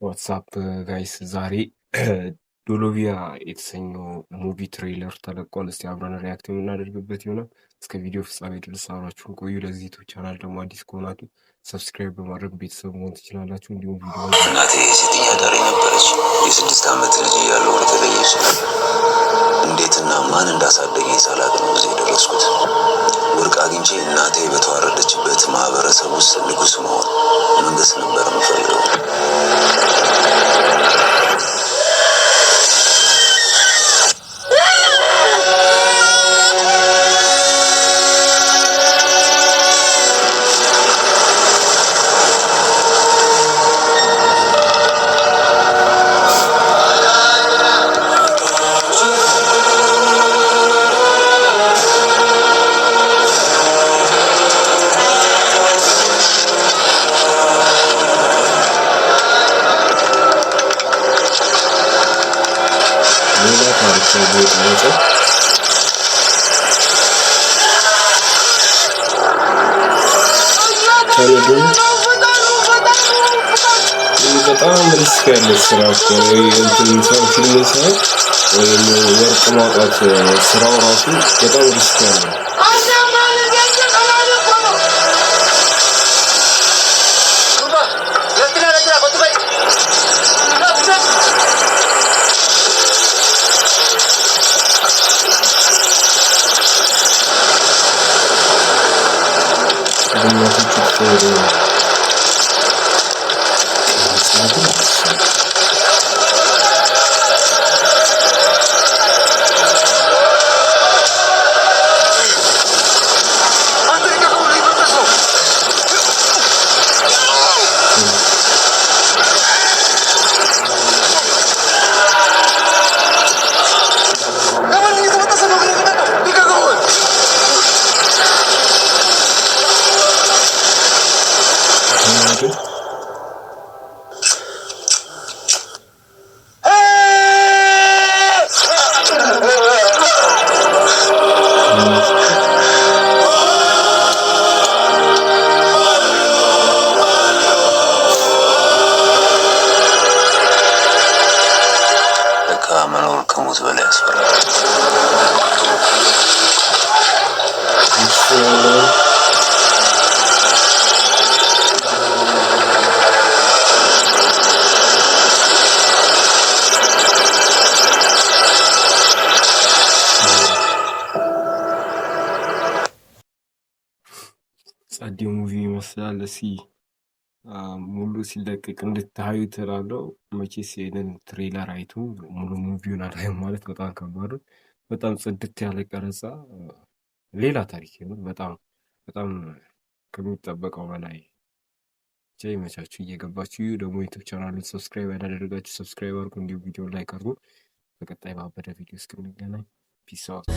ዋትሳፕ ጋይስ ዛሬ ዶሎቪያ የተሰኘው ሙቪ ትሬለር ተለቋል። እስቲ አብረን ሪያክት የምናደርግበት ይሆናል። እስከ ቪዲዮ ፍጻሜ ድረስ አብራችሁን ቆዩ። ለዚህ ዩቲዩብ ቻናል ደግሞ አዲስ ከሆናችሁ ሰብስክራይብ በማድረግ ቤተሰብ መሆን ትችላላችሁ። እንዲሁም ቪዲዮ እናቴ ሴትኛ አዳሪ ነበረች። የ6 ዓመት ልጅ እያለሁ የተለየች ነበር። እንዴትና ማን እንዳሳደገኝ ሳላቅ ነው እዚህ የደረስኩት። ወርቅ አግኝቼ እናቴ በተዋረደችበት ማህበረሰብ ውስጥ ንጉስ መሆን መንገስ ነበር የምፈልገው። በጣም ሪስክ ያለው ስራ እንትን ሰው ፊልም ሳይ ወይም ወርቅ ማውጣት ስራው ራሱ በጣም ሪስክ ያለው መኖር ከሞት በላይ ያስፈራል። ጸዴ ሙቪ ይመስላል። ሙሉ ሲለቀቅ እንድታዩ ትላለው። መቼስ ይሄንን ትሬለር አይቶ ሙሉ ሙቪውን አላየም ማለት በጣም ከባድ ነው። በጣም ጽድት ያለ ቀረጻ፣ ሌላ ታሪክ ነው። በጣም ከሚጠበቀው በላይ ብቻ ይመቻችሁ። እየገባችሁ ደግሞ ዩቲዩብ ቻናሉን ሰብስክራይብ ያላደረጋችሁ ሰብስክራይብ አድርጉ፣ እንዲሁም ቪዲዮ ላይክ አድርጉ። በቀጣይ ባበደ ቪዲዮ እስክንገናኝ ፒስ አውት።